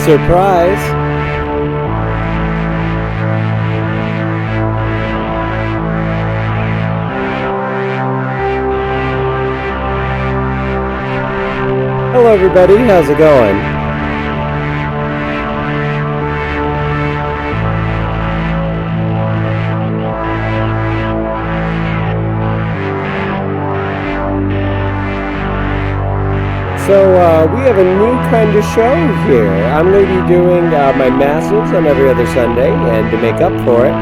Surprise! Hello everybody, how's it going? So we have a new kind of show here. I'm going to be doing my Masses on every other Sunday, and to make up for it,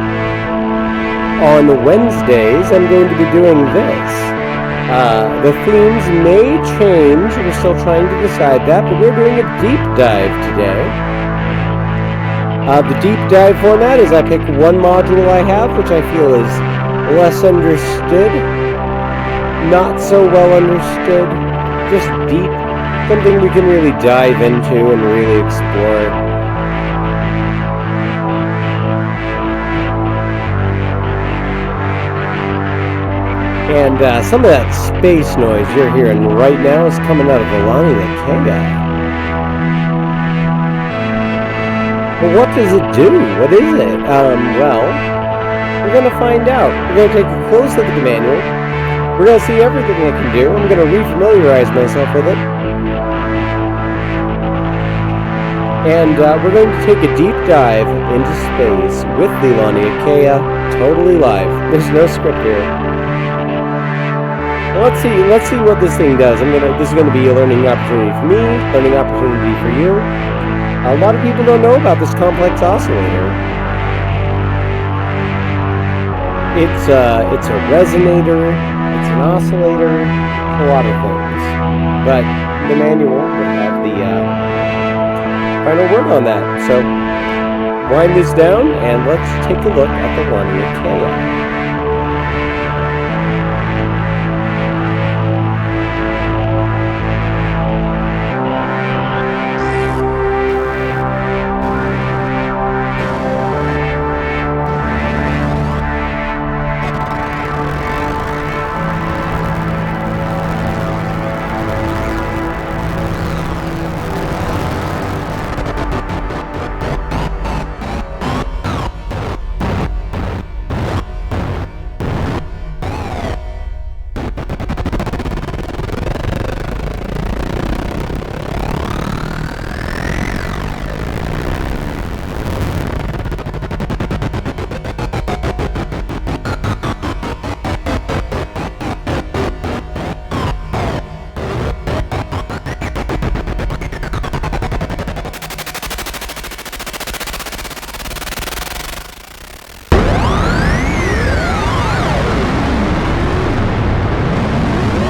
on Wednesdays I'm going to be doing this. The themes may change, we're still trying to decide that, but we're doing a deep dive today. The deep dive format is I pick one module I have, which I feel is less understood, not so well understood, just deep. Something we can really dive into and really explore. And some of that space noise you're hearing right now is coming out of Alani Ikea. But what does it do? What is it? Well, we're going to find out. We're going to take a close look at the manual. We're going to see everything I can do. I'm going to refamiliarize myself with it. And we're going to take a deep dive into space with the Alani Ikea, totally live. There's no script here. Well, let's see what this thing does. This is going to be a learning opportunity for me, learning opportunity for you. A lot of people don't know about this complex oscillator. It's a resonator, it's an oscillator, a lot of things. But the manual will have the final word on that. So wind this down and let's take a look at the Alani Ikea.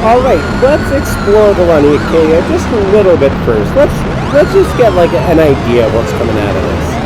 Alright, let's explore the Alani Ikea just a little bit first. Let's just get like an idea of what's coming out of this.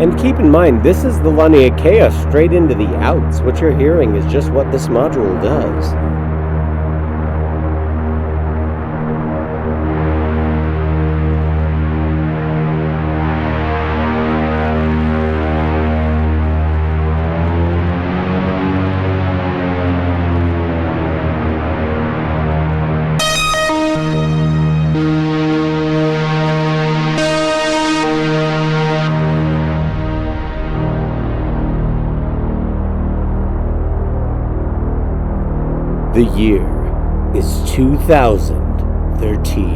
And keep in mind, this is the Alani Ikea straight into the outs. What you're hearing is just what this module does. The year is 2013.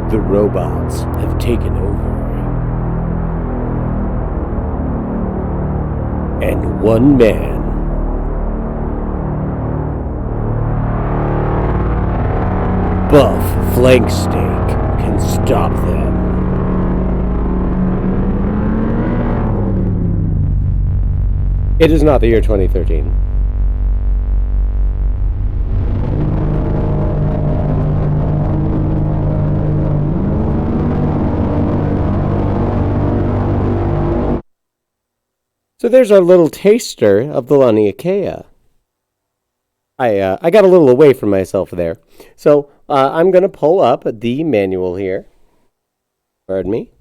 The robots have taken over. And one man, Buff Flanksteak, can stop them. It is not the year 2013. So there's our little taster of the Laniakea. I got a little away from myself there. So I'm going to pull up the manual here. Pardon me.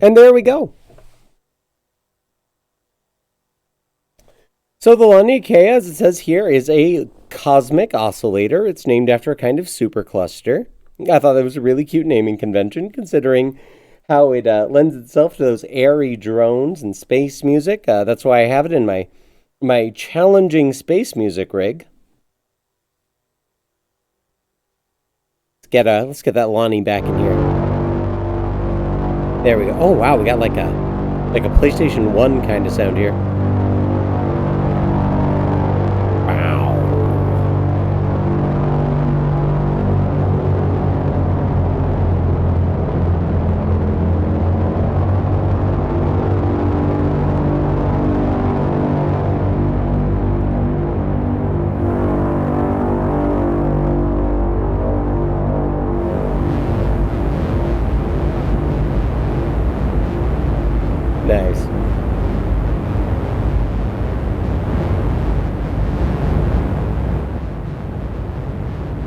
And there we go. So the Laniakea, as it says here, is a cosmic oscillator. It's named after a kind of supercluster. I thought that was a really cute naming convention, considering how it lends itself to those airy drones and space music. That's why I have it in my challenging space music rig. Let's get that Lonnie back in here. There we go. Oh wow, we got like a PlayStation 1 kind of sound here. Nice.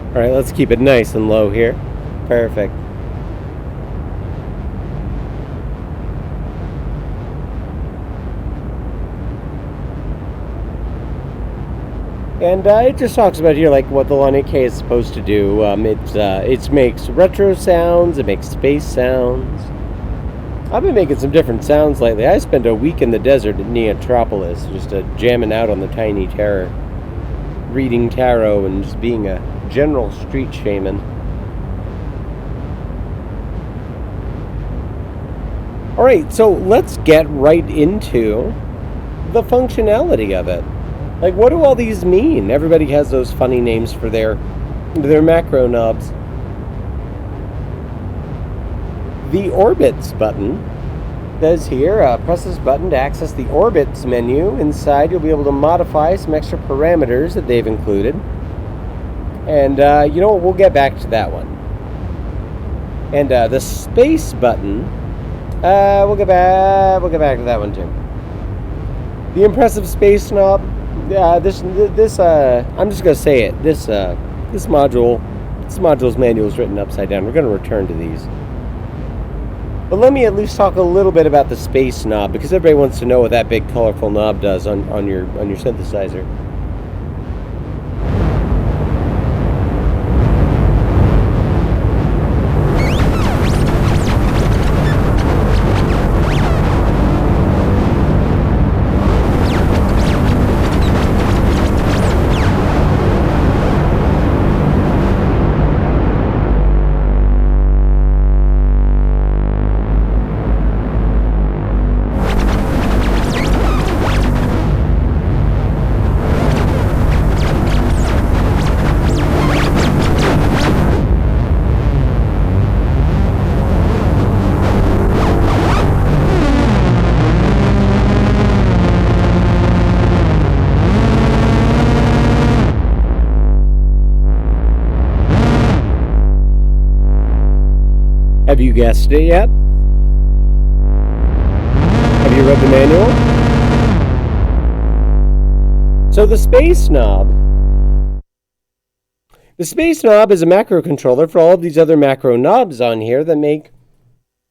All right, let's keep it nice and low here. Perfect. And it just talks about here like what the Laniakea is supposed to do. It makes retro sounds. It makes space sounds. I've been making some different sounds lately. I spent a week in the desert at Neotropolis, just jamming out on the Tiny Terror, reading tarot, and just being a general street shaman. Alright, so let's get right into the functionality of it. Like, what do all these mean? Everybody has those funny names for their macro knobs. The Orbits button says here, press this button to access the Orbits menu. Inside, you'll be able to modify some extra parameters that they've included. And you know what? We'll get back to that one. And the Space button, we'll get back to that one too. The impressive space knob. This I'm just gonna say it. This module's manual is written upside down. We're gonna return to these. But let me at least talk a little bit about the space knob, because everybody wants to know what that big colorful knob does on your synthesizer. Have you guessed it yet? Have you read the manual? So the space knob is a macro controller for all of these other macro knobs on here that make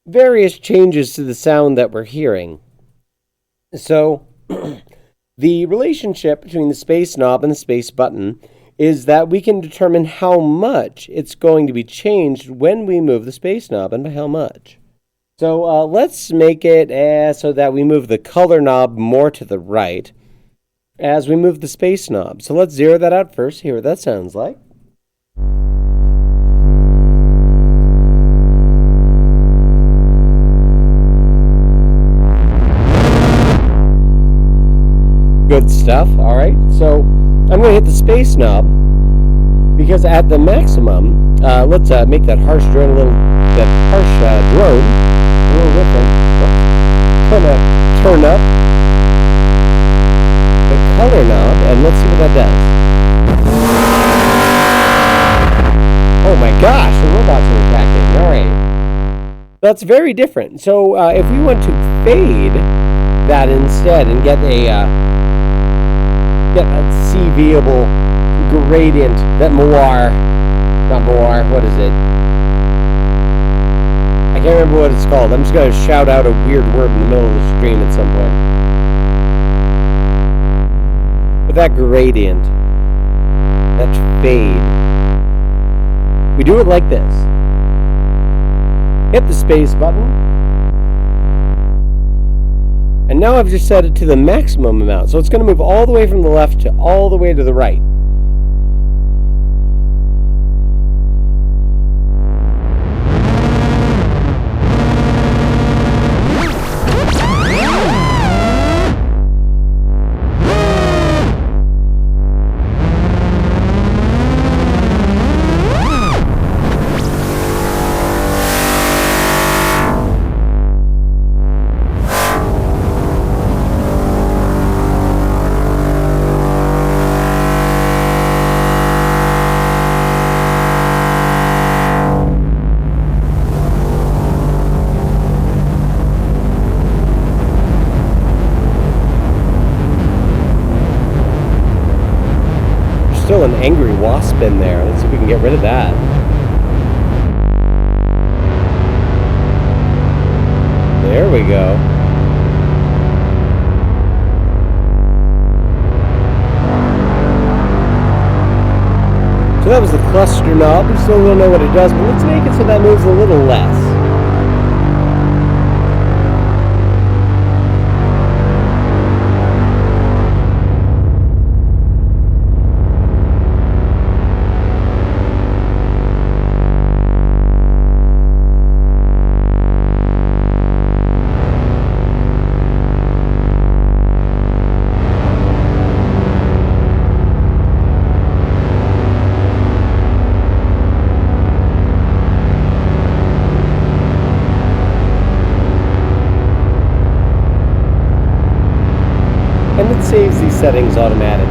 various changes to the sound that we're hearing. So The relationship between the space knob and the space button is that we can determine how much it's going to be changed when we move the space knob, and by how much. So let's make it so that we move the color knob more to the right as we move the space knob. So let's zero that out first, hear what that sounds like. Good stuff. All right, so I'm going to hit the space knob because at the maximum, let's make that harsh drone a little different. I'm going to turn up the color knob and let's see what that does. Oh my gosh, the robots are attacking. All right, that's very different. So if we want to fade that instead and get a CV-able gradient that what is it? I can't remember what it's called. I'm just going to shout out a weird word in the middle of the stream at some point. But that gradient, that fade, we do it like this. Hit the space button. And now I've just set it to the maximum amount. So it's going to move all the way from the left to all the way to the right. Still an angry wasp in there. Let's see if we can get rid of that. There we go. So that was the cluster knob. We still don't know what it does, but let's make it so that moves a little less. And it saves these settings automatically.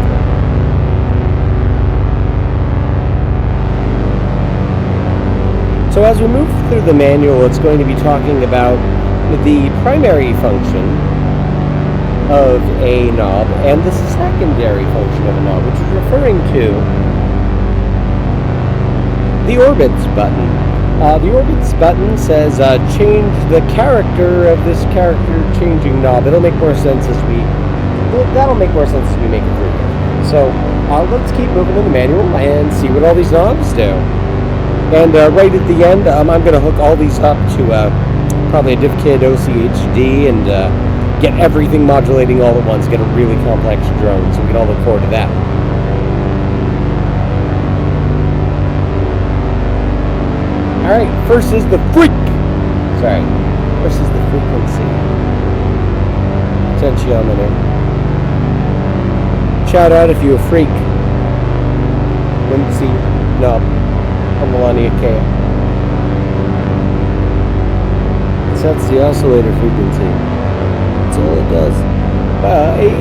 So as we move through the manual, it's going to be talking about the primary function of a knob and the secondary function of a knob, which is referring to the orbits button. The orbits button says change the character of this character changing knob. That'll make more sense as we make it through here. So let's keep moving in the manual and see what all these knobs do. And right at the end, I'm going to hook all these up to probably a Dessicant OCHD and get everything modulating all at once, get a really complex drone, so we can all look forward to that. Alright, first is the frequency. Potentiometer. Shout out if you're a freak. Frequency knob on Melania K. It sets the oscillator frequency. That's all it does.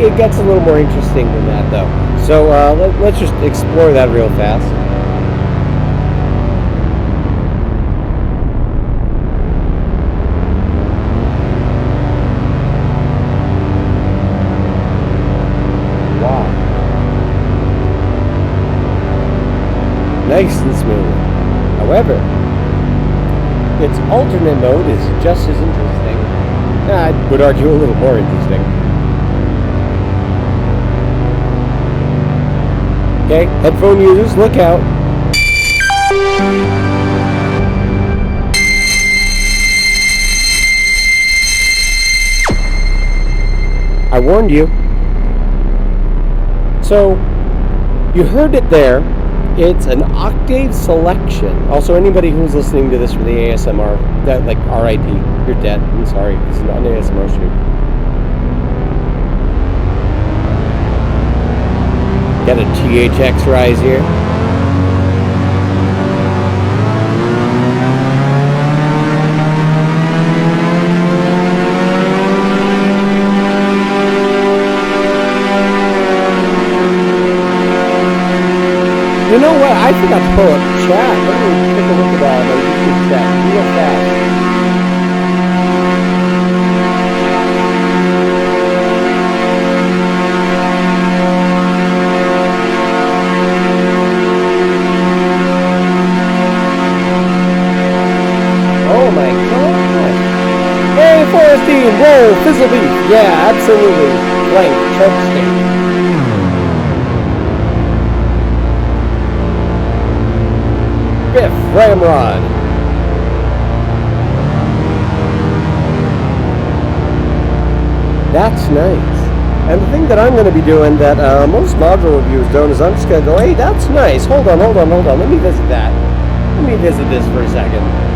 It gets a little more interesting than that, though. So let's just explore that real fast. Nice and smooth. However, its alternate mode is just as interesting. I would argue a little more interesting. Okay, headphone users, look out. I warned you. So, you heard it there. It's an octave selection. Also, anybody who's listening to this for the ASMR, that like RIP, you're dead. I'm sorry, this is not an ASMR stream. Got a THX rise here. You know what? I forgot to pull up chat. Let me take a look at my YouTube chat real fast. Oh my gosh! Hey, Forestine! Whoa, Fizzle Beef! Yeah, absolutely. Blank, choke state. Biff, Ramrod. That's nice. And the thing that I'm going to be doing that most module reviewers don't is I'm just going to go, hey, that's nice. Hold on. Let me visit that. Let me visit this for a second.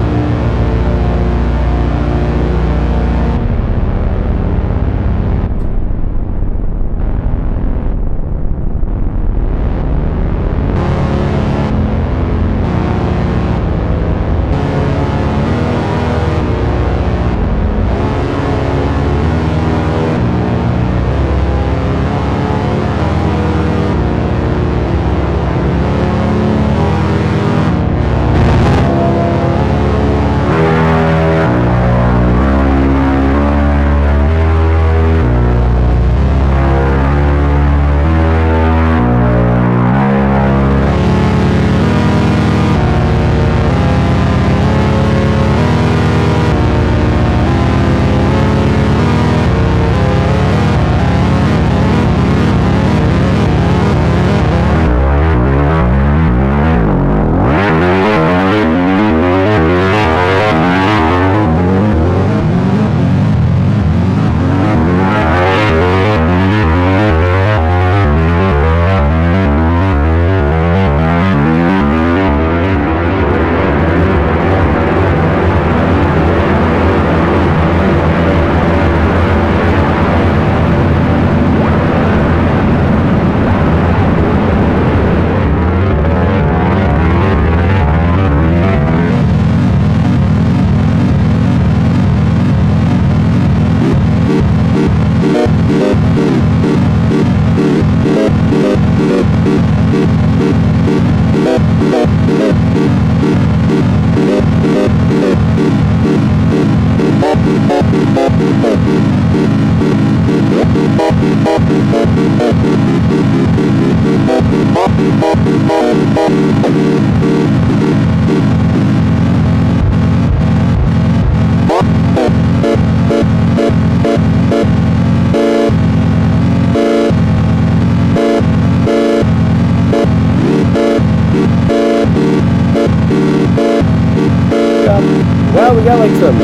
Well, we got like some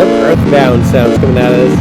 earthbound sounds coming out of this.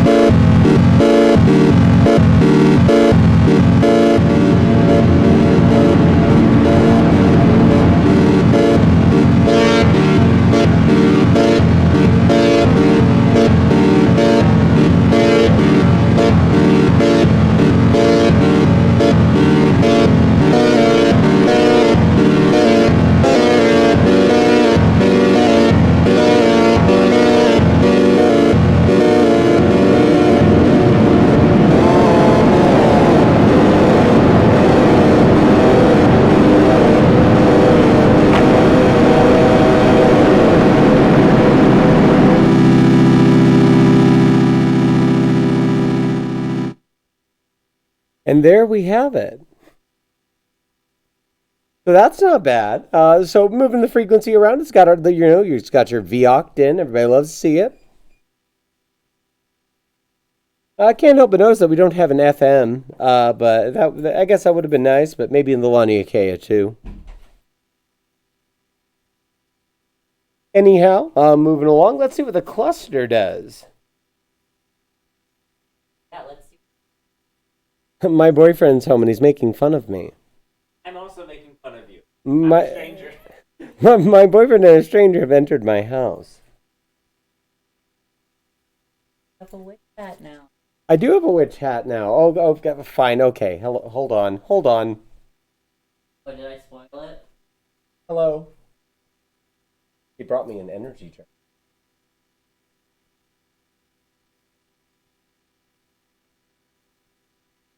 And there we have it. So that's not bad. So moving the frequency around, it's got you've got your V-oct in. Everybody loves to see it. I can't help but notice that we don't have an FM, but I guess that would have been nice, but maybe in the Laniakea too. Anyhow, moving along, let's see what the cluster does. Yeah, let's see. My boyfriend's home and he's making fun of me. I'm also making fun of you. My, I'm a stranger. my boyfriend and a stranger have entered my house. I have a witch hat now. I do have a witch hat now. Fine, okay. Hello, hold on. Oh, did I spoil it? Hello. He brought me an energy drink.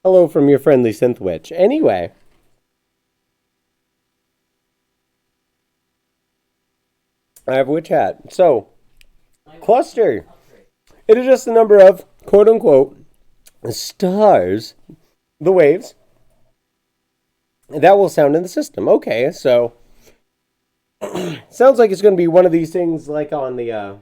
Hello from your friendly synth witch. Anyway. I have a witch hat. So, cluster. It is just the number of, quote unquote, stars, the waves, that will sound in the system. Okay, so, sounds like it's going to be one of these things like on the,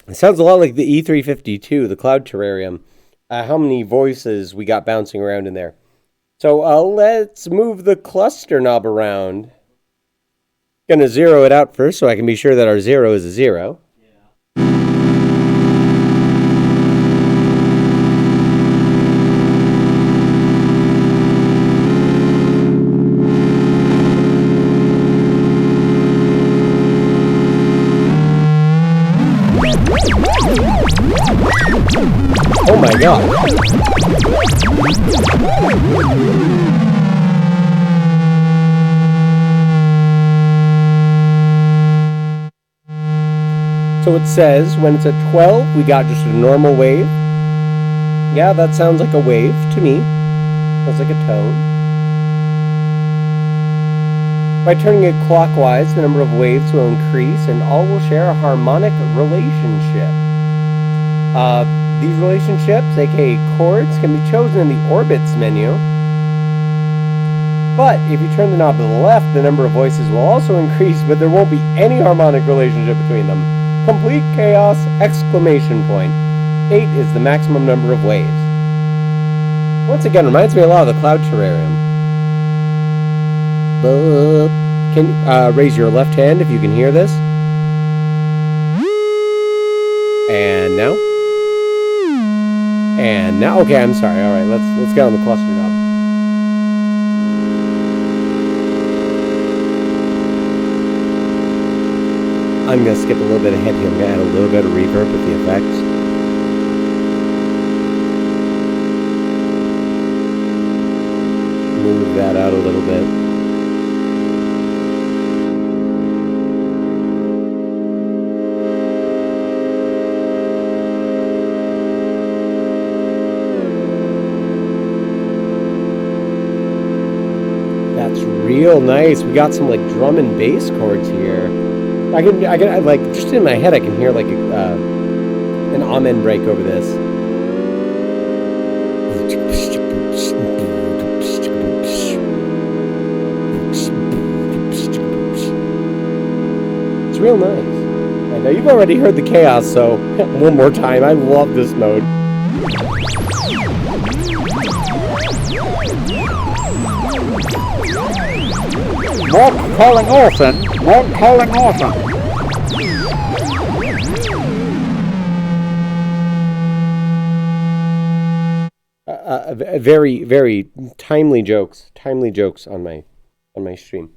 it sounds a lot like the E352, the Cloud Terrarium. How many voices we got bouncing around in there. So, let's move the cluster knob around. Gonna zero it out first so I can be sure that our zero is a zero. Oh my god. So it says when it's at 12, we got just a normal wave. Yeah, that sounds like a wave to me. Sounds like a tone. By turning it clockwise, the number of waves will increase and all will share a harmonic relationship. These relationships, aka chords, can be chosen in the orbits menu. But if you turn the knob to the left, the number of voices will also increase, but there won't be any harmonic relationship between them. Complete chaos! Exclamation point. 8 is the maximum number of waves. Once again, reminds me a lot of the Cloud Terrarium. Can you raise your left hand if you can hear this? And now? And now? Okay, I'm sorry. All right, let's get on the cluster knob. I'm going to skip a little bit ahead here. I'm going to add a little bit of reverb with the effects. Move that out a little bit. That's real nice. We got some like drum and bass chords here. I like just in my head I can hear like an amen break over this. It's real nice. I know you've already heard the chaos, so one more time. I love this mode. Not calling orphan. Not calling orphan. Very, very timely jokes. Timely jokes on my stream.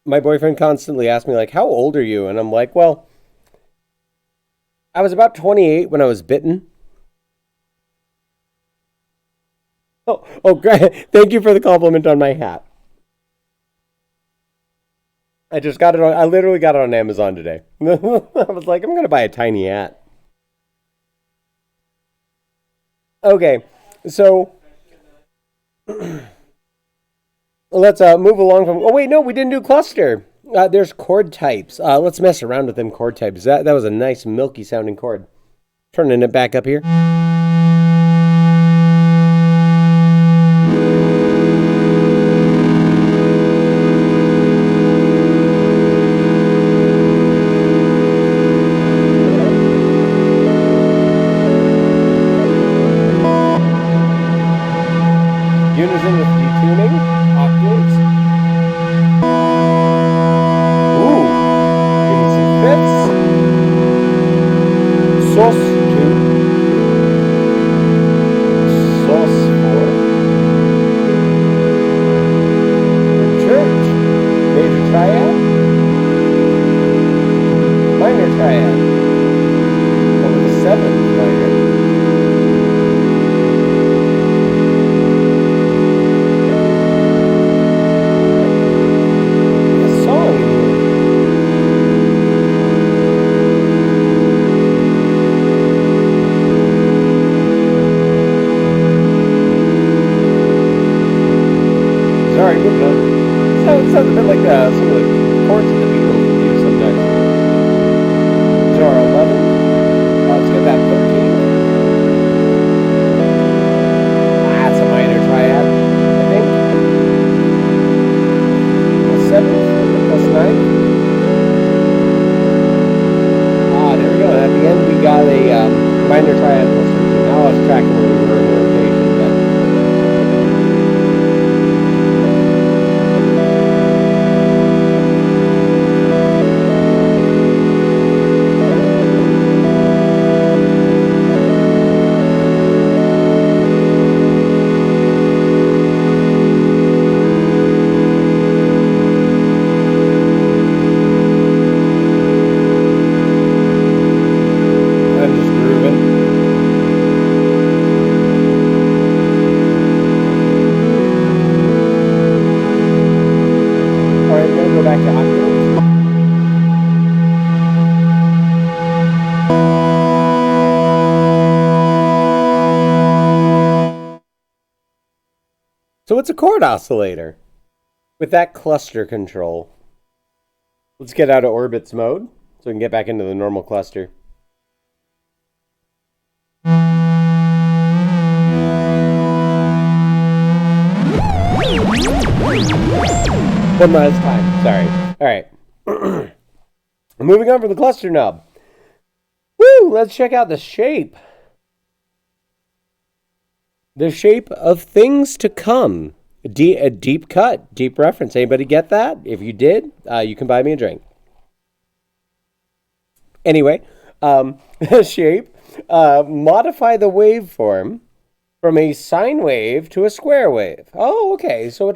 My boyfriend constantly asks me, like, how old are you? And I'm like, well, I was about 28 when I was bitten. Oh, great. Thank you for the compliment on my hat. I just got it on, I literally got it on Amazon today. I was like, I'm going to buy a tiny hat. Okay, so let's move along from, oh wait, no, we didn't do cluster. There's chord types. Let's mess around with them chord types. That was a nice milky sounding chord. Turning it back up here. minor triad plus 13. I lost track of where we were in the rotation, but I'm just grooving. All right, we're gonna go back to octaves. So it's a chord oscillator with that cluster control. Let's get out of orbits mode so we can get back into the normal cluster. One last time, sorry. All right. Moving on from the cluster knob. Woo, let's check out the shape. The shape of things to come. A deep cut, deep reference. Anybody get that? If you did, you can buy me a drink. Anyway, shape. Modify the waveform from a sine wave to a square wave. Oh, okay. So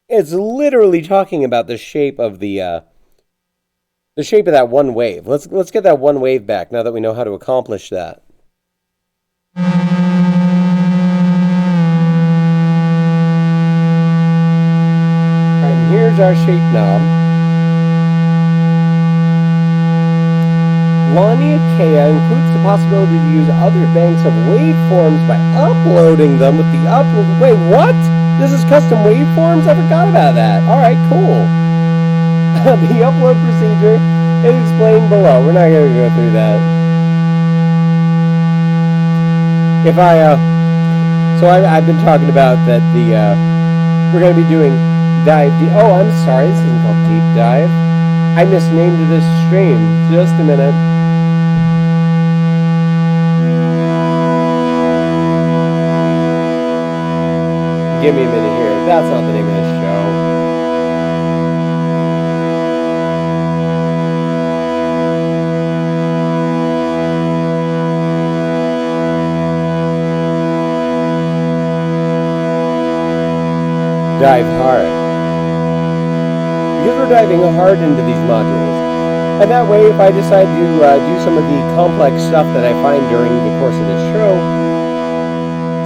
it's literally talking about the shape of the shape of that one wave. Let's get that one wave back now that we know how to accomplish that. Here's our shape knob. Laniakea includes the possibility to use other banks of waveforms by uploading them with the upload. Wait, what? This is custom waveforms? I forgot about that. All right, cool. The upload procedure is explained below. We're not going to go through that. I've been talking about that we're going to be doing dive deep. Oh, I'm sorry. This isn't called deep dive. I misnamed this stream. Just a minute. Give me a minute here. That's not the name of this show. Dive hard. Because we're diving hard into these modules. And that way, if I decide to do some of the complex stuff that I find during the course of this show,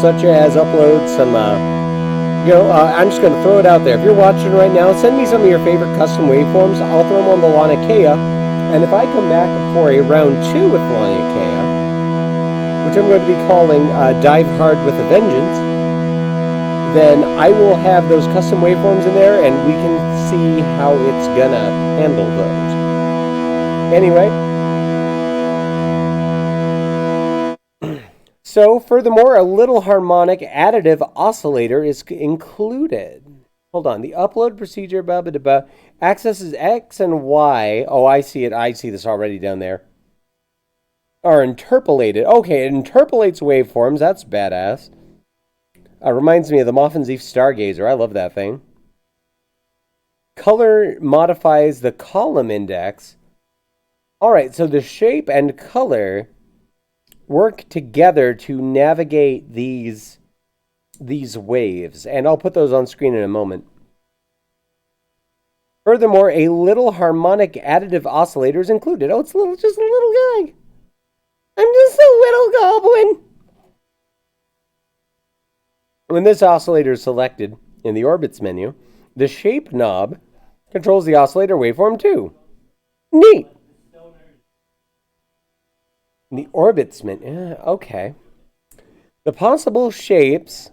such as upload some, I'm just going to throw it out there. If you're watching right now, send me some of your favorite custom waveforms. I'll throw them on the Laniakea. And if I come back for a round 2 with Laniakea, which I'm going to be calling Dive Hard with a Vengeance, then I will have those custom waveforms in there and we can see how it's gonna handle those. Anyway. So, furthermore, a little harmonic additive oscillator is included. Hold on. The upload procedure, accesses X and Y. Oh, I see it. I see this already down there. Are interpolated. Okay, it interpolates waveforms. That's badass. Reminds me of the Moffin's Eve Stargazer. I love that thing. Color modifies the column index. Alright, so the shape and color work together to navigate these waves. And I'll put those on screen in a moment. Furthermore, a little harmonic additive oscillator is included. Oh, it's just a little guy. I'm just a little goblin. When this oscillator is selected in the orbits menu, the shape knob controls the oscillator waveform too. Neat. The orbits menu, okay. The possible shapes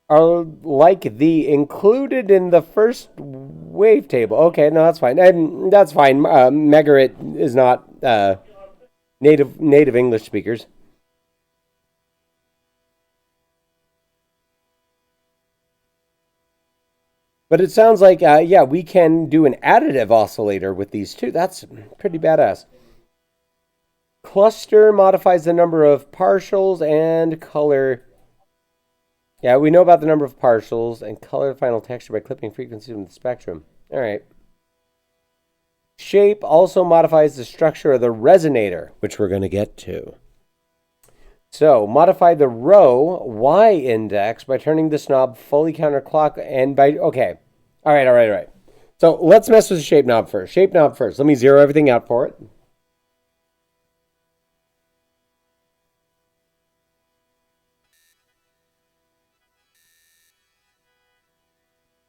are like the included in the first wavetable. Okay, no, that's fine. That's fine. Megarit is not native English speakers. But it sounds like, yeah, we can do an additive oscillator with these two. That's pretty badass. Cluster modifies the number of partials and color. Yeah, we know about the number of partials and color the final texture by clipping frequency from the spectrum. All right. Shape also modifies the structure of the resonator, which we're going to get to. So, modify the row Y index by turning this knob fully counterclockwise and by, okay. All right. So, let's mess with the shape knob first. Shape knob first. Let me zero everything out for it.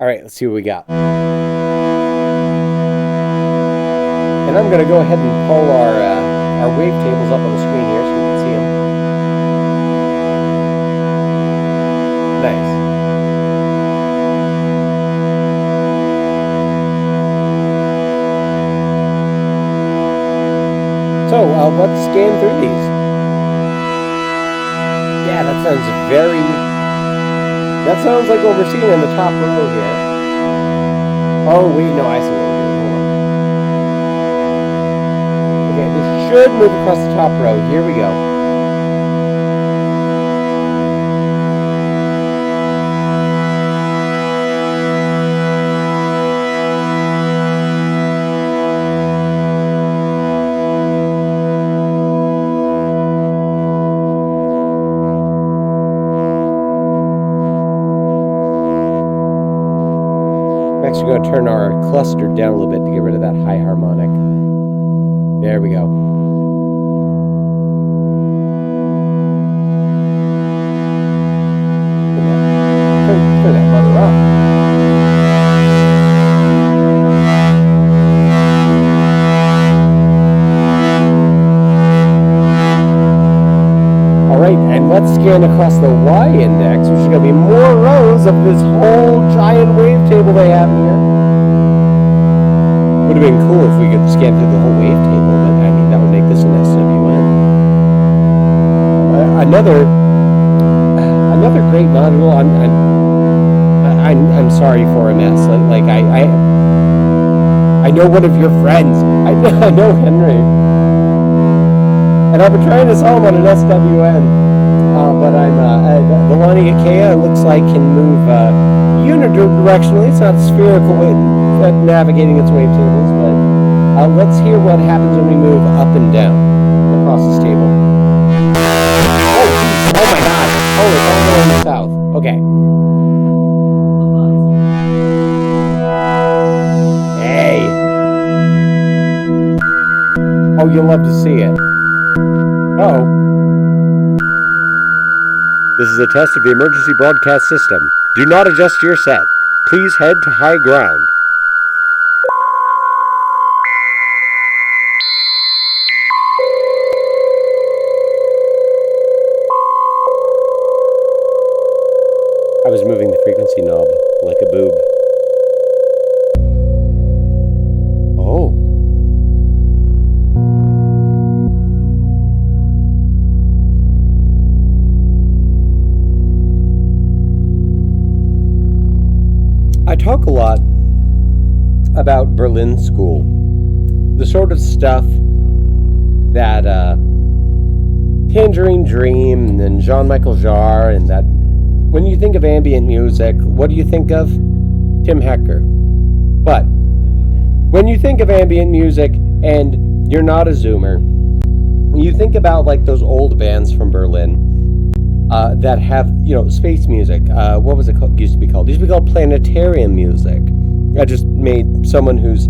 All right, let's see what we got. And I'm going to go ahead and pull our wavetables up on the screen here so we can see them. Nice. So, let's scan through these. Yeah, that sounds like what we're seeing in the top row here. Oh, wait, no, I see what we're doing. Hold on. Okay, this should move across the top row. Here we go. I'm actually going to turn our cluster down a little bit to get rid of that high harmonic. There we go. Turn that mother up. Alright, and let's scan across the Y index, which is going to be more rows of this whole giant wavetable they have here. Would have been cool if we could scan through the whole wavetable, but I mean, that would make this an SWN. Another great module. I'm sorry for a mess. Like I know one of your friends. I know Henry. And I've been trying to sell them on an SWN, but the Lonnie Ikea looks like can move unidirectionally. It's not spherical way navigating its wavetables, but let's hear what happens when we move up and down across this table. Oh, geez. Oh my God! Oh, it's all the way in the south. Okay. Hey. Oh, you'll love to see it. Uh-oh. This is a test of the emergency broadcast system. Do not adjust your set. Please head to high ground. I was moving the frequency knob like a boob. Oh. I talk a lot about Berlin School. The sort of stuff that Tangerine Dream and Jean-Michel Jarre and that. When you think of ambient music, what do you think of? Tim Hecker. But when you think of ambient music and you're not a Zoomer, you think about like those old bands from Berlin that have, space music. What was it called? Used to be called planetarium music. I just made someone who's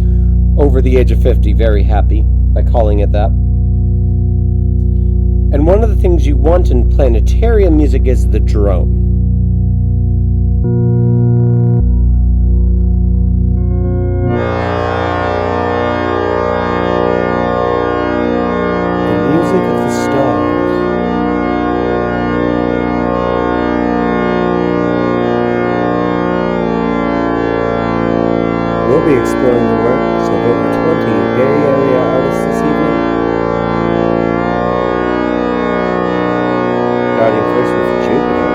over the age of 50 very happy by calling it that. And one of the things you want in planetarium music is the drone. The music of the stars. We'll be exploring the works of over 20 Bay Area artists this evening. Starting first with Jupiter.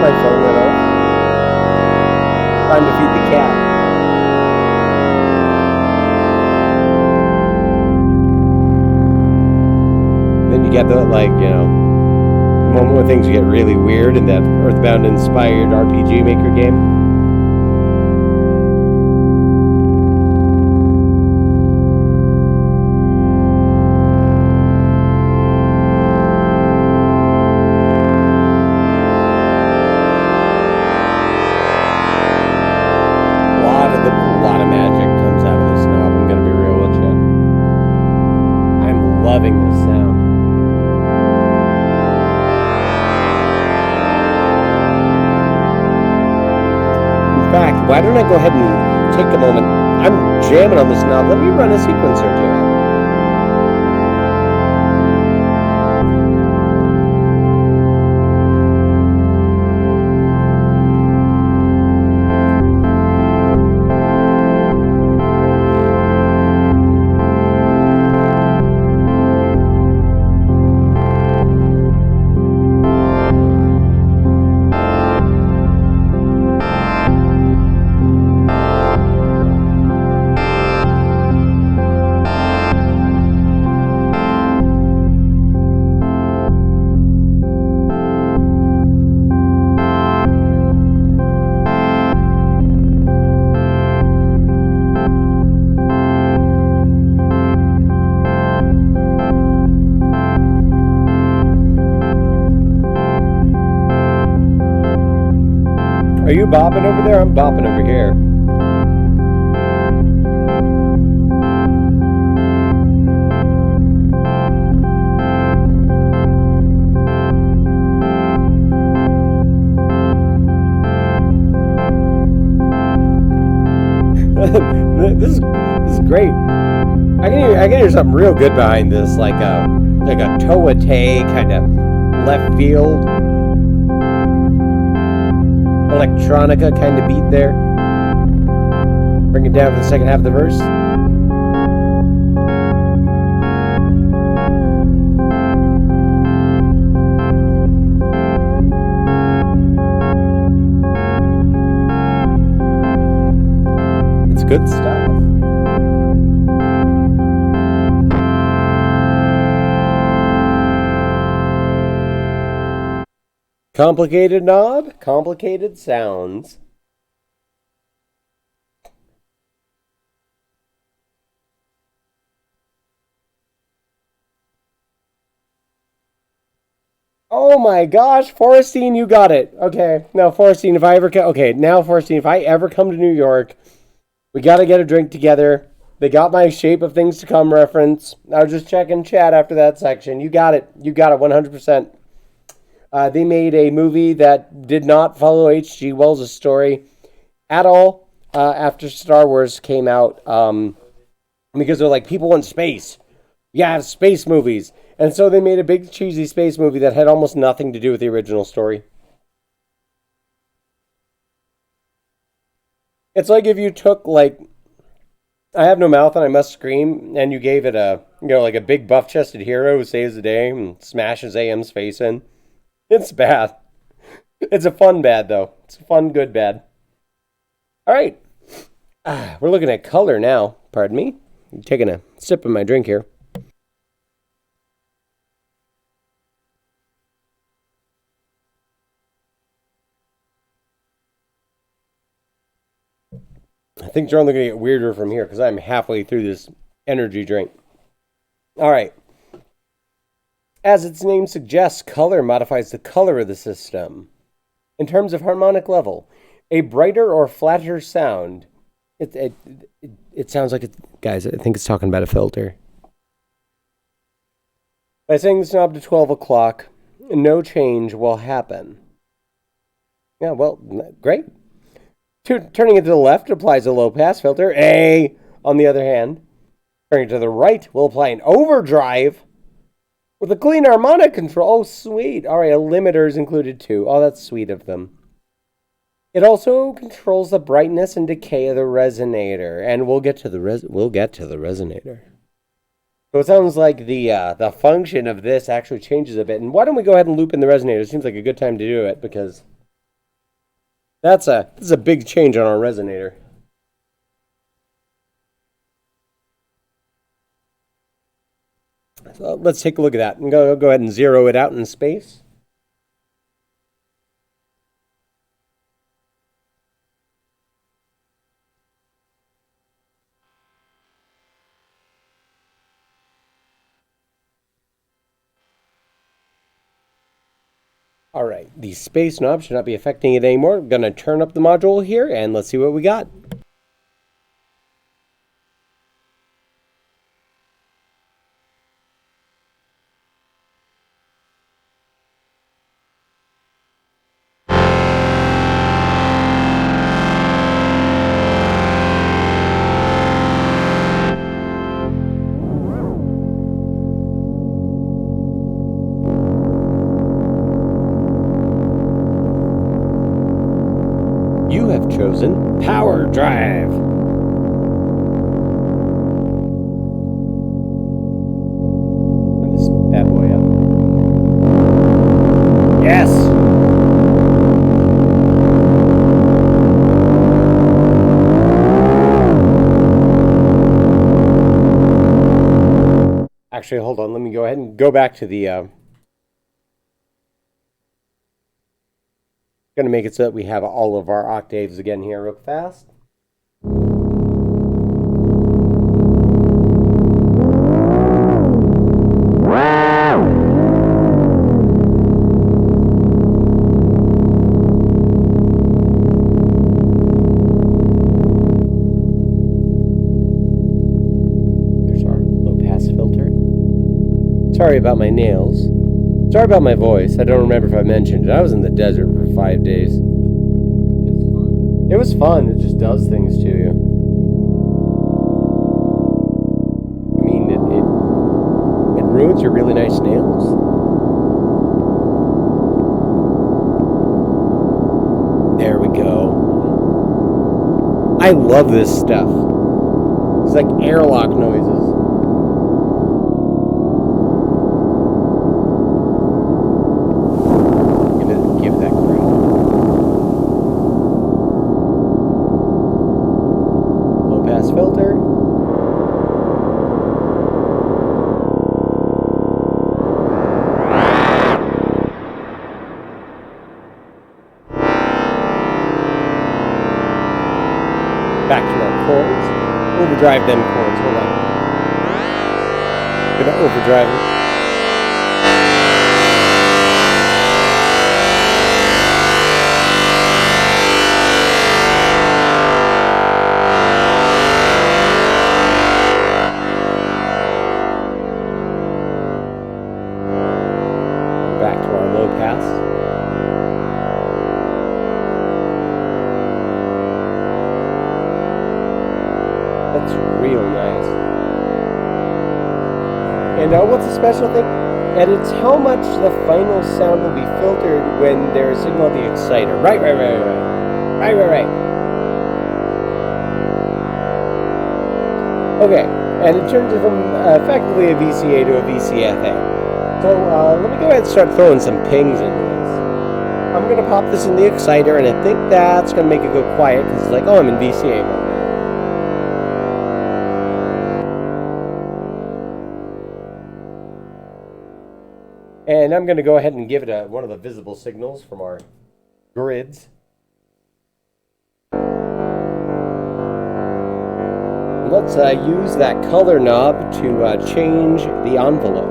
My phone went off. Time to feed the cat. get the, like, moment when things get really weird in that Earthbound inspired RPG Maker game. A lot of magic comes out of this knob, I'm gonna be real with you. I'm loving this sound. In fact, why don't I go ahead and take a moment? I'm jamming on this knob. Let me run a sequencer to it. Are you bopping over there? I'm bopping over here. This is great. I can hear something real good behind this, like a Toa-Tay kind of left field electronica kind of beat there. Bring it down for the second half of the verse. It's good stuff. Complicated knob, complicated sounds. Oh my gosh, Forrestine, you got it. Okay, now Forrestine, if I ever come to New York, we gotta get a drink together. They got my Shape of Things to Come reference. I was just checking chat after that section. You got it. You got it 100%. They made a movie that did not follow H.G. Wells' story at all after Star Wars came out because they're like, people want space. Yeah, space movies. And so they made a big cheesy space movie that had almost nothing to do with the original story. It's like if you took, like, I Have No Mouth and I Must Scream, and you gave it a, like a big buff-chested hero who saves the day and smashes AM's face in. It's bad. It's a fun bad, though. It's a fun, good bad. All right. We're looking at color now. Pardon me. I'm taking a sip of my drink here. I think they're only going to get weirder from here because I'm halfway through this energy drink. All right. As its name suggests, color modifies the color of the system. In terms of harmonic level, a brighter or flatter sound. It sounds like guys, I think it's talking about a filter. By setting this knob to 12 o'clock, no change will happen. Yeah, well, great. Turning it to the left applies a low-pass filter. On the other hand, turning it to the right will apply an overdrive with a clean harmonic control. Oh, sweet. All right, a limiter is included too. Oh, that's sweet of them. It also controls the brightness and decay of the resonator, and we'll get to the resonator. So it sounds like the function of this actually changes a bit. And why don't we go ahead and loop in the resonator? It seems like a good time to do it because this is a big change on our resonator. So let's take a look at that and go ahead and zero it out in space. All right, the space knob should not be affecting it anymore. I'm going to turn up the module here and let's see what we got. You have chosen Power Drive. Turn this bad boy up. Yes! Actually, hold on. Let me go ahead and go back to the... Going to make it so that we have all of our octaves again here real fast. There's our low pass filter. Sorry about my nails. Sorry about my voice. I don't remember if I mentioned it. I was in the desert for 5 days. It was fun. It just does things to you. I mean, it ruins your really nice nails. There we go. I love this stuff. It's like airlock noises. Give that crap. Low pass filter. Back to our chords. Overdrive them chords. Hold on. Gonna overdrive them. Back to our low pass. That's real nice. And what's the special thing? And it's how much the final sound will be filtered when there's a signal of the exciter. Right. Okay, and it turns it from effectively a VCA to a VCFA. So let me go ahead and start throwing some pings into this. I'm going to pop this in the exciter, and I think that's going to make it go quiet, because it's like, oh, I'm in VCA mode now. And I'm going to go ahead and give it one of the visible signals from our grids. Let's use that color knob to change the envelope.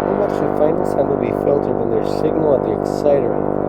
How much the final sound will be filtered when there's signal at the exciter input?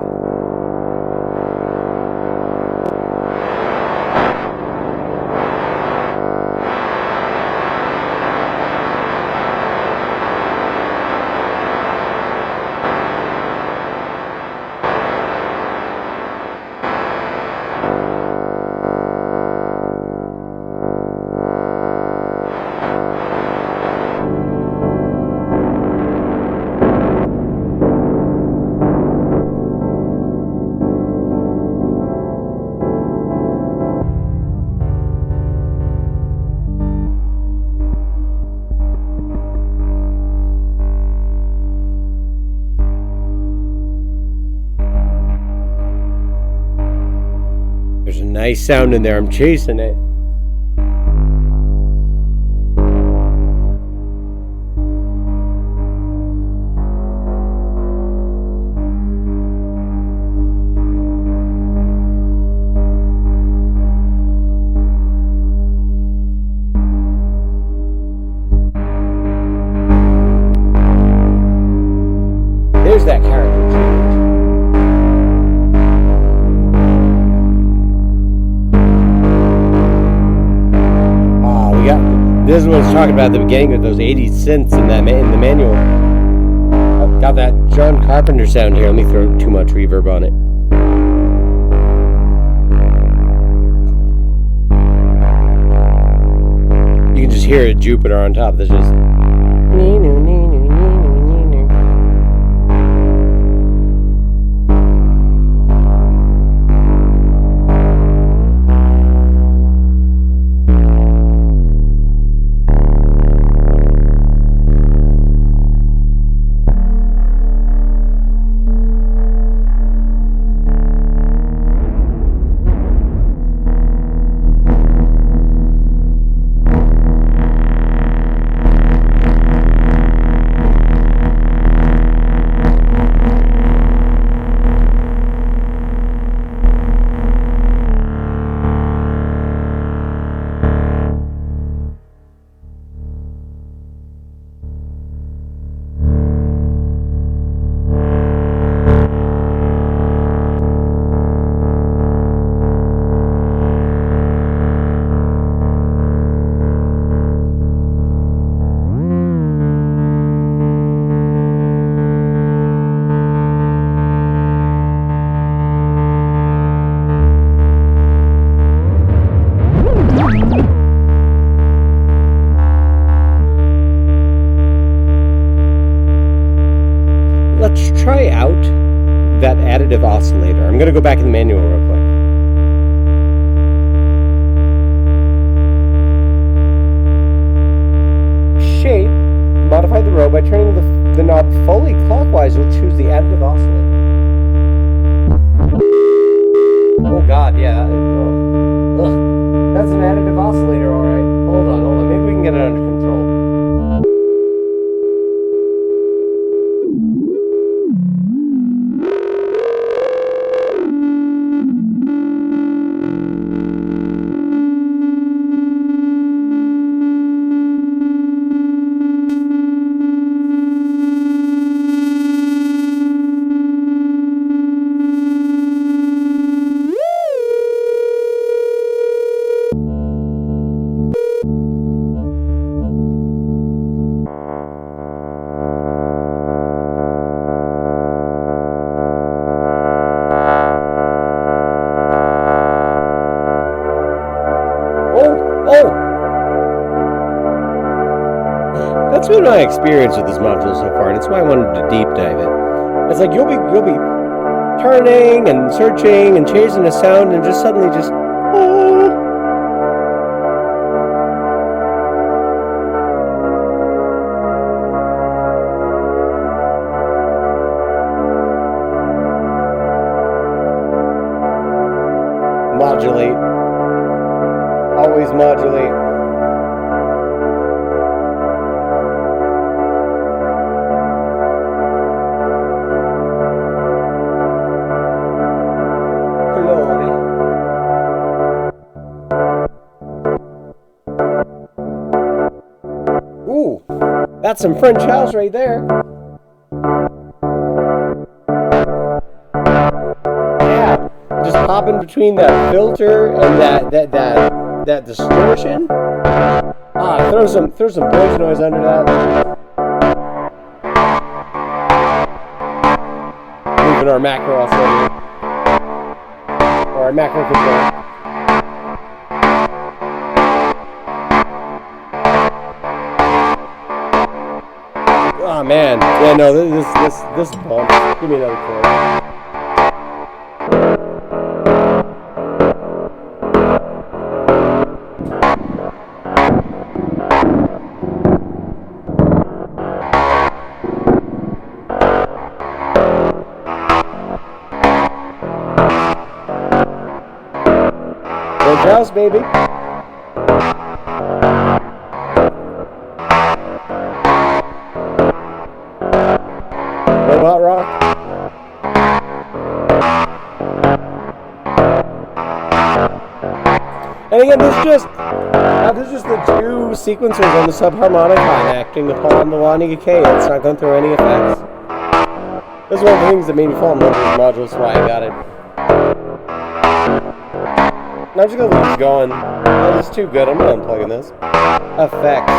Nice sound in there. I'm chasing it. There's that character change. This is what I was talking about at the beginning with those 80 synths in the manual. I've got that John Carpenter sound here. Let me throw too much reverb on it. You can just hear it, Jupiter on top. There's just... Let's try out that additive oscillator. I'm going to go back in the manual real quick. Shape. Modify the row by turning the knob fully clockwise. You'll choose the additive oscillator. Oh god, yeah. Ugh. That's an additive oscillator, alright. Hold on. Maybe we can get it under control. That's been my experience with this module so far, and it's why I wanted to deep dive it. It's like you'll be turning and searching and chasing a sound, and just suddenly just modulate. Always modulate. Ooh, that's some French house right there. Yeah, just popping between that filter and that distortion. Throw some voice noise under that. Moving our macro oscillator or our macro control. Oh man, yeah, no, this bump. Give me another chord. house, baby. Robot rock. And again, this is just the two sequencers on the subharmonica acting upon the Lonnie K. It's not going through any effects. This is one of the things that made me fall in love with this module, that's why I got it. I'm just going to leave this going. Oh, this is too good, I'm not unplugging this. Effects.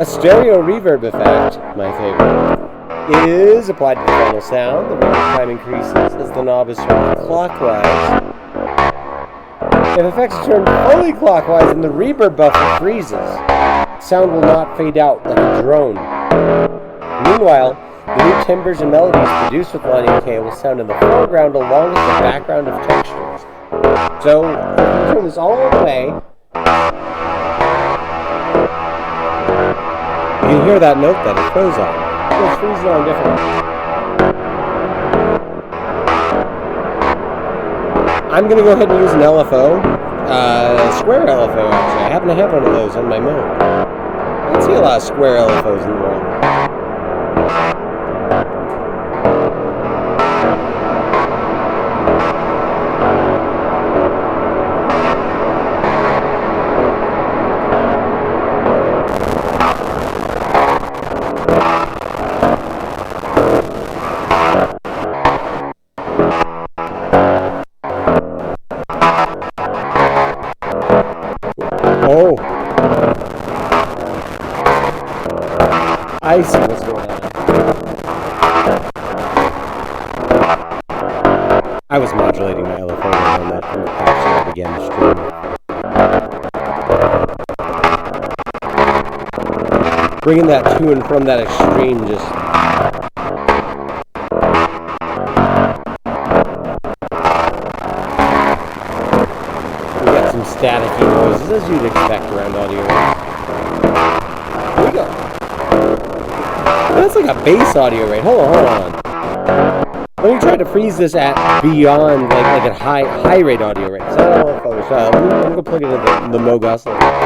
A stereo reverb effect, my favorite, is applied to the final sound. The reverb time increases as the knob is turned clockwise. If effects are turned fully clockwise and the reverb buffer freezes, sound will not fade out like a drone. Meanwhile, the new timbres and melodies produced with Lonnie K will sound in the foreground along with the background of textures. So, if you turn this all the way, you can hear that note that it froze on. It's freezing on different. I'm going to go ahead and use an LFO, square LFO actually. I happen to have one of those on my mode. I don't see a lot of square LFOs in the world. Oh, I see what's going on. I was modulating my LFO on that from the patch that I began the stream. Bringing that to and from that extreme just... We got some staticky noises, as you'd expect around audio. Here we go. That's like a bass audio rate. Hold on. Let me try to freeze this at beyond, like a high rate audio rate. So I don't know if I was, let me go plug it into the Moog oscillator.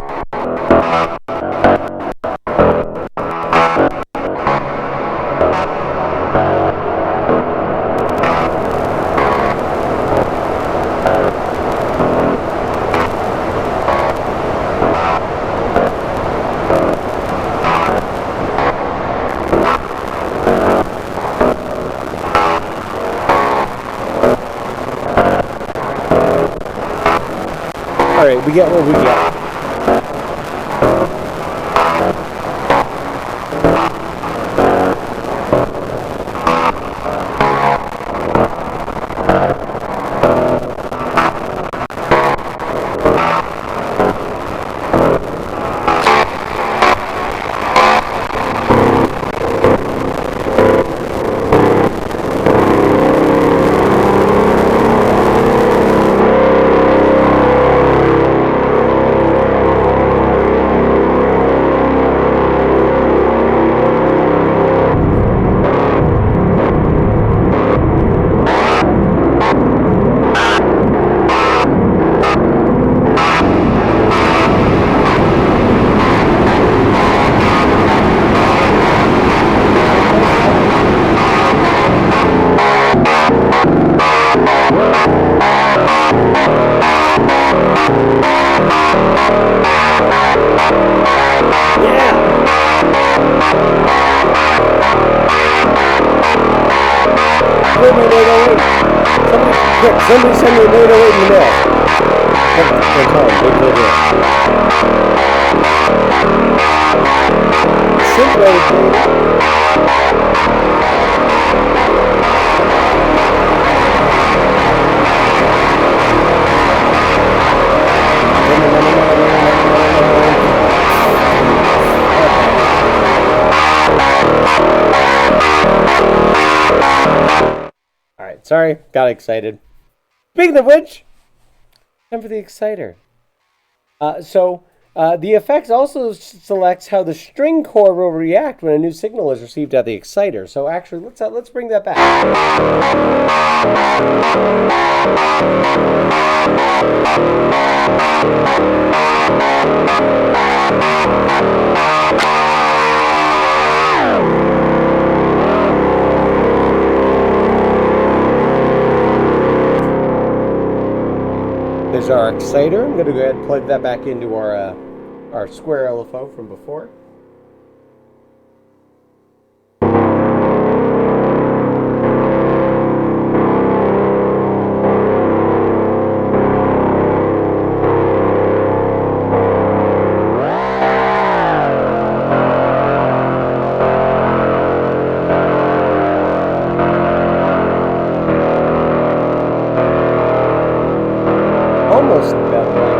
Alright, we get what we get. Somebody send me a 808 in the mail. They're calling. Wait till this. Simple, Alright, sorry, got excited. Speaking of which, time for the exciter. So The effects also selects how the string core will react when a new signal is received at the exciter. So actually, let's bring that back. There's our exciter. I'm going to go ahead and plug that back into our square LFO from before. Almost about right.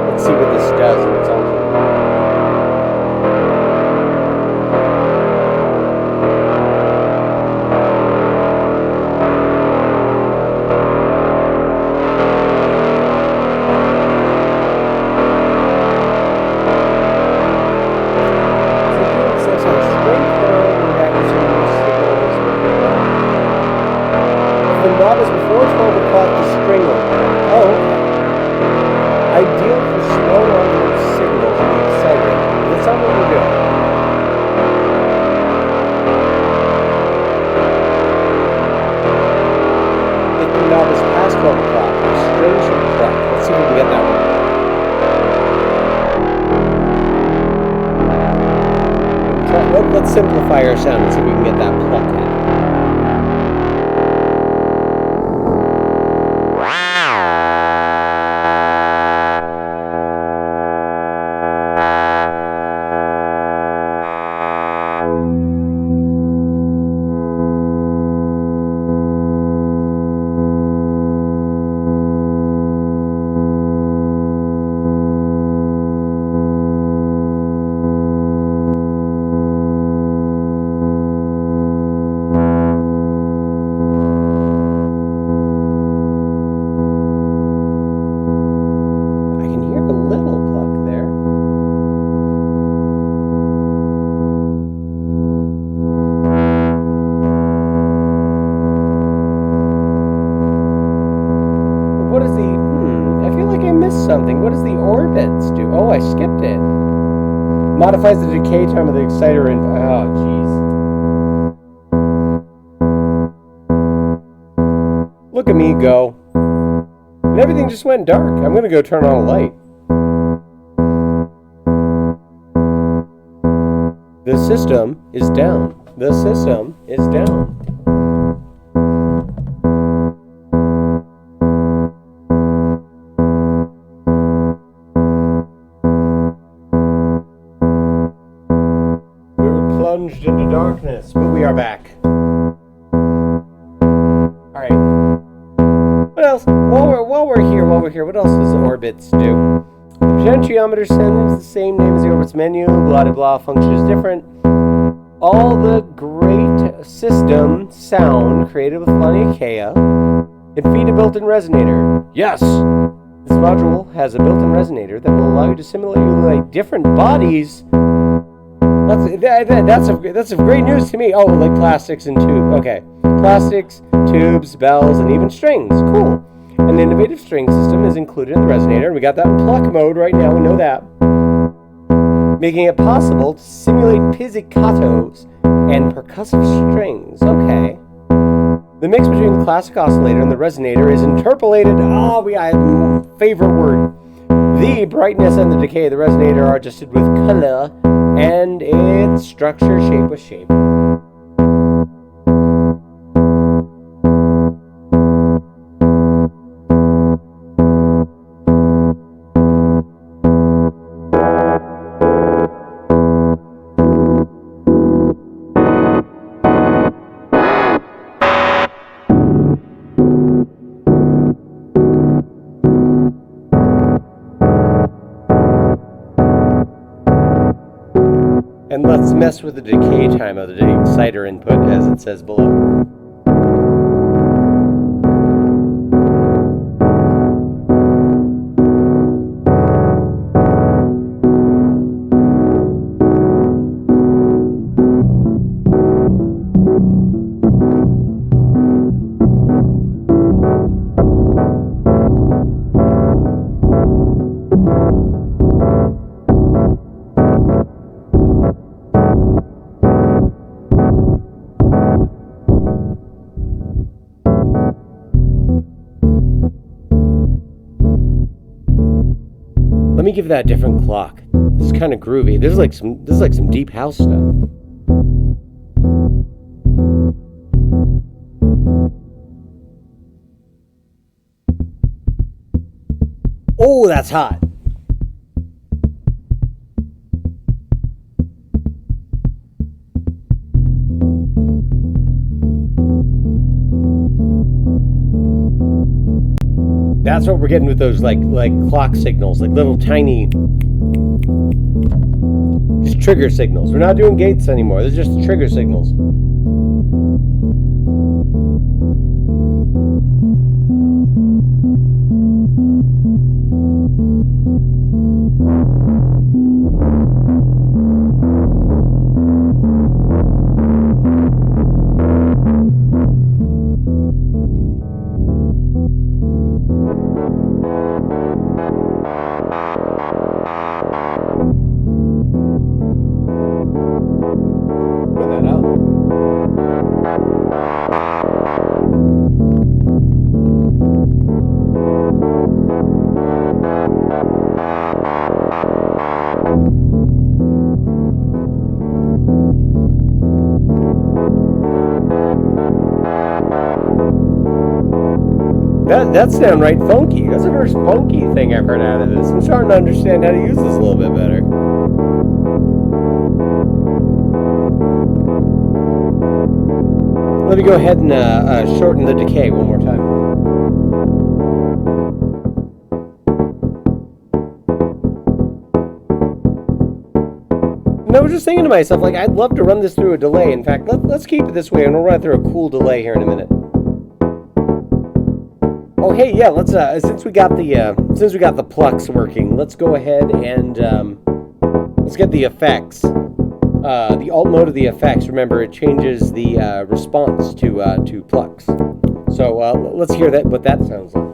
Let's see what this does when it's all done. The knob is before 12 o'clock, the string will turn. Oh, okay. Ideal for slow onward signals in the exciter. That's not what we're doing. If the knob is past 12 o'clock, the string should pluck. Let's see if we can get that one. Let's simplify our sound and see if we can get that pluck in. Something. What does the orbits do? Oh, I skipped it. Modifies the decay time of the exciter and oh, jeez. Look at me go. And everything just went dark. I'm gonna go turn on a light. The system is down. The system is down. Plunged into darkness, but we are back. Alright. What else? While we're here, what else does the orbits do? The potentiometer sends the same name as the orbits menu, blah blah blah, function is different. All the great system sound created with Planiakea can feed a built-in resonator. Yes! This module has a built-in resonator that will allow you to simulate different bodies. That's a great news to me. Oh, like plastics and tubes. Okay. Plastics, tubes, bells, and even strings. Cool. An innovative string system is included in the resonator. We got that in pluck mode right now. We know that. Making it possible to simulate pizzicatos and percussive strings. Okay. The mix between the classic oscillator and the resonator is interpolated. I have my favorite word. The brightness and the decay of the resonator are adjusted with color, and its structure shape with shape. And let's mess with the decay time of the exciter input as it says below. Let me give that a different clock. This is kind of groovy. This is like some deep house stuff. Oh, that's hot. That's what we're getting with those like clock signals, like little tiny just trigger signals. We're not doing gates anymore. They're just trigger signals. That's downright funky. That's the first funky thing I've heard out of this. I'm starting to understand how to use this a little bit better. Let me go ahead and shorten the decay one more time. And I was just thinking to myself, like, I'd love to run this through a delay. In fact, let's keep it this way, and we'll run it through a cool delay here in a minute. Oh, hey, yeah. Let's since we got the plucks working, let's go ahead and let's get the effects. The alt mode of the effects. Remember, it changes the response to plucks. So let's hear what that sounds like.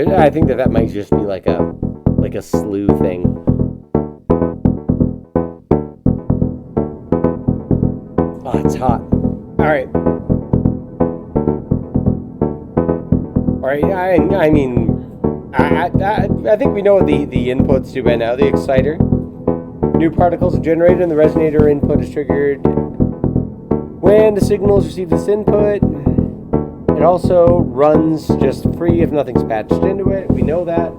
I think that might just be like a slew thing. Oh, it's hot. All right. I mean, I think we know what the inputs do by now. The exciter. New particles are generated and the resonator input is triggered when the signals receive this input. It also runs just free if nothing's patched into it. We know that.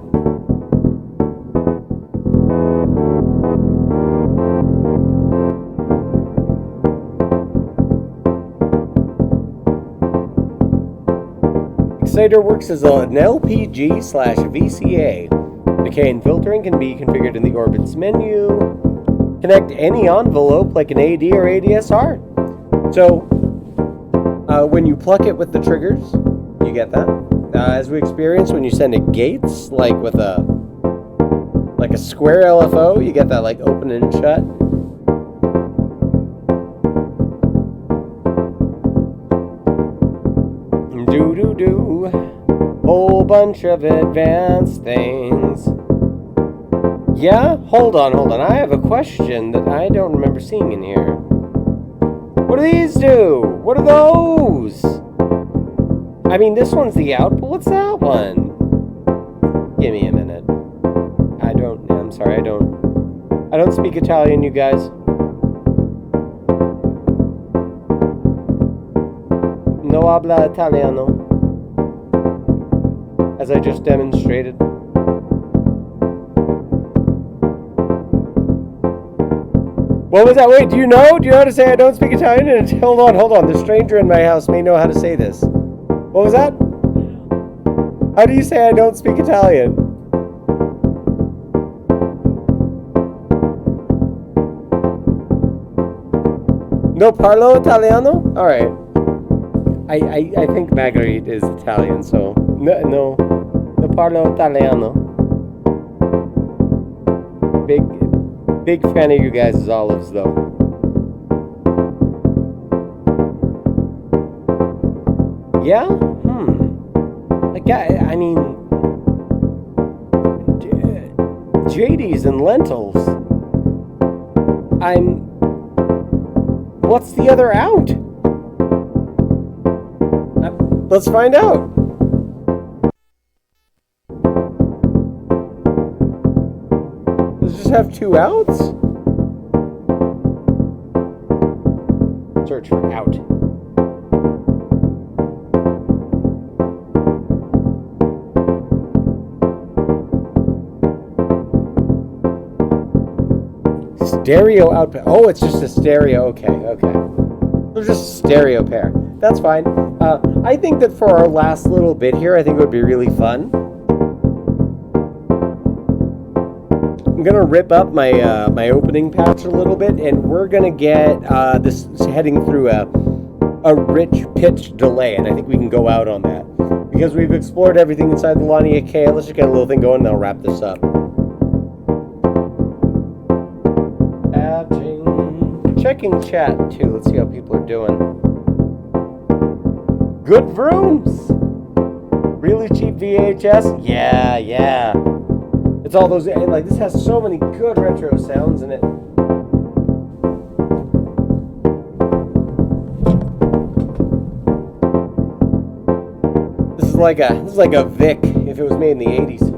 Exciter works as an LPG/VCA. Decay and filtering can be configured in the Orbits menu. Connect any envelope like an AD or ADSR. So, when you pluck it with the triggers, you get that. As we experience when you send it gates, like with a square LFO, you get that like open and shut. Do. Whole bunch of advanced things. Yeah? Hold on. I have a question that I don't remember seeing in here. What do these do? What are those? I mean, this one's the output. What's that one? Give me a minute. I'm sorry, I don't speak Italian, you guys. No habla italiano. As I just demonstrated. What was that? Wait, do you know? Do you know how to say I don't speak Italian? And hold on. The stranger in my house may know how to say this. What was that? How do you say I don't speak Italian? No parlo italiano? Alright. I think Marguerite is Italian, so no parlo italiano. Big fan of you guys' olives, though. Yeah? I mean, JD's and lentils. What's the other out? Let's find out. Does it just have 2 outs? Search for out. Stereo output. Oh, it's just a stereo. Okay. It's just a stereo pair. That's fine. I think that for our last little bit here, I think it would be really fun. I'm gonna rip up my my opening patch a little bit, and we're gonna get this heading through a rich pitch delay, and I think we can go out on that because we've explored everything inside the Lania K. Let's just get a little thing going, and I'll wrap this up. Checking chat too. Let's see how people are doing. Good vrooms. Really cheap VHS. Yeah. It's all those, like, this has so many good retro sounds in it. This is like a Vic if it was made in the 80s.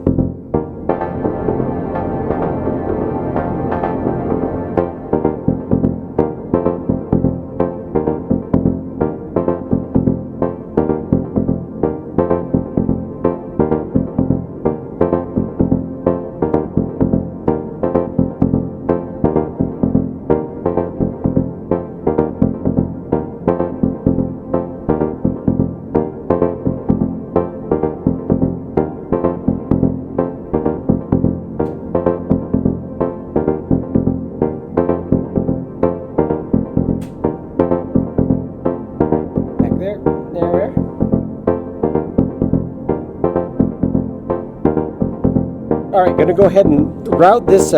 All right, gonna go ahead and route this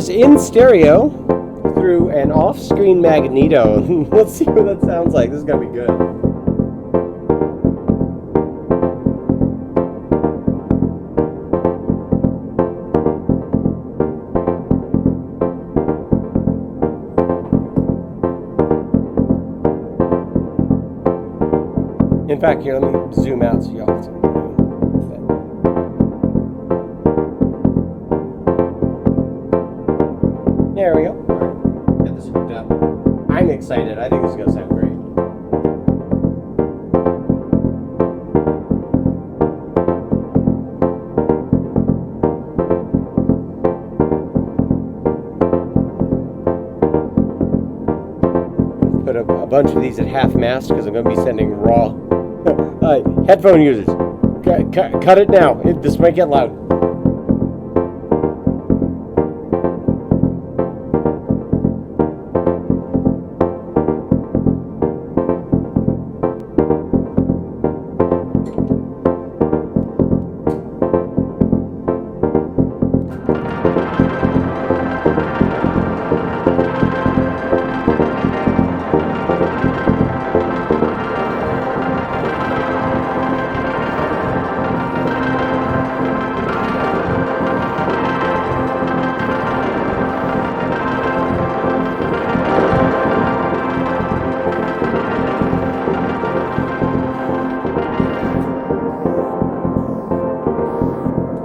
in stereo through an off-screen magneto. Let's see what that sounds like. This is gonna be good. In fact, here, let me zoom out so y'all can see. There we go. All right. Get this hooked up. I'm excited. I think this is going to sound great. Put a bunch of these at half mast because I'm going to be sending raw. Headphone users, cut it now. This might get loud.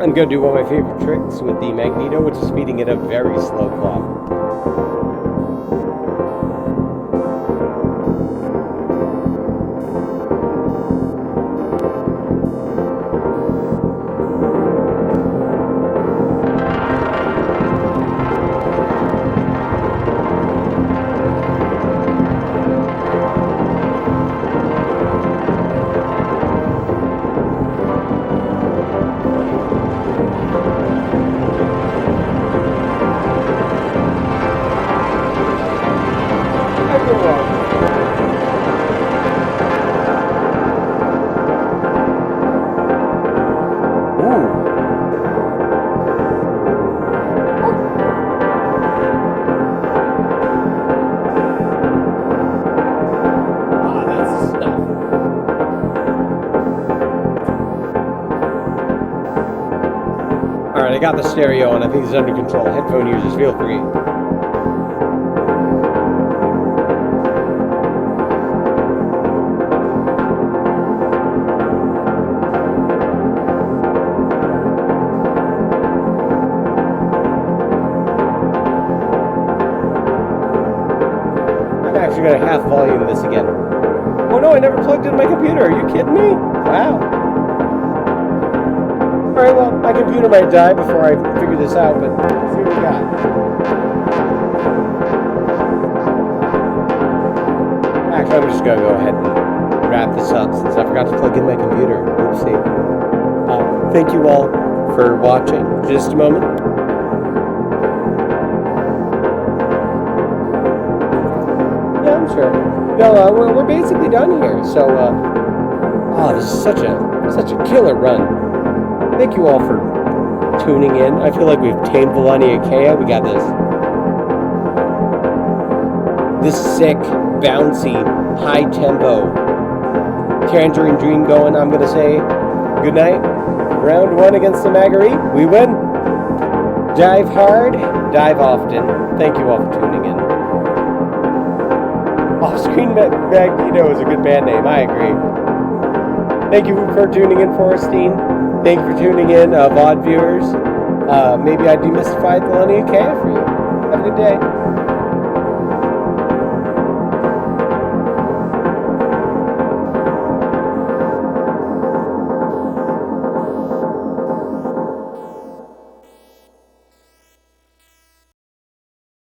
I'm going to do one of my favorite tricks with the magneto, which is feeding it a very slow clock. I got the stereo on. I think it's under control. Headphone users, feel free. actually going to half volume this again. Oh no, I never plugged in my computer. Are you kidding me? Wow. Alright, well, my computer might die before I figure this out, but let's see what we got. Actually, I'm just going to go ahead and wrap this up since I forgot to plug in my computer. Oopsie. Thank you all for watching. Just a moment. Yeah, I'm sure. No, we're basically done here. So, this is such a killer run. Thank you all for tuning in. I feel like we've tamed Volaniakea. We got this sick, bouncy, high tempo Tangerine Dream going. I'm gonna say good night. Round 1 against the Marguerite. We win. Dive hard, dive often. Thank you all for tuning in. Off-Screen Magneto is a good band name, I agree. Thank you for tuning in, Forrestine. Thank you for tuning in, VOD viewers. Maybe I demystified Volaniakea for you. Have a good day.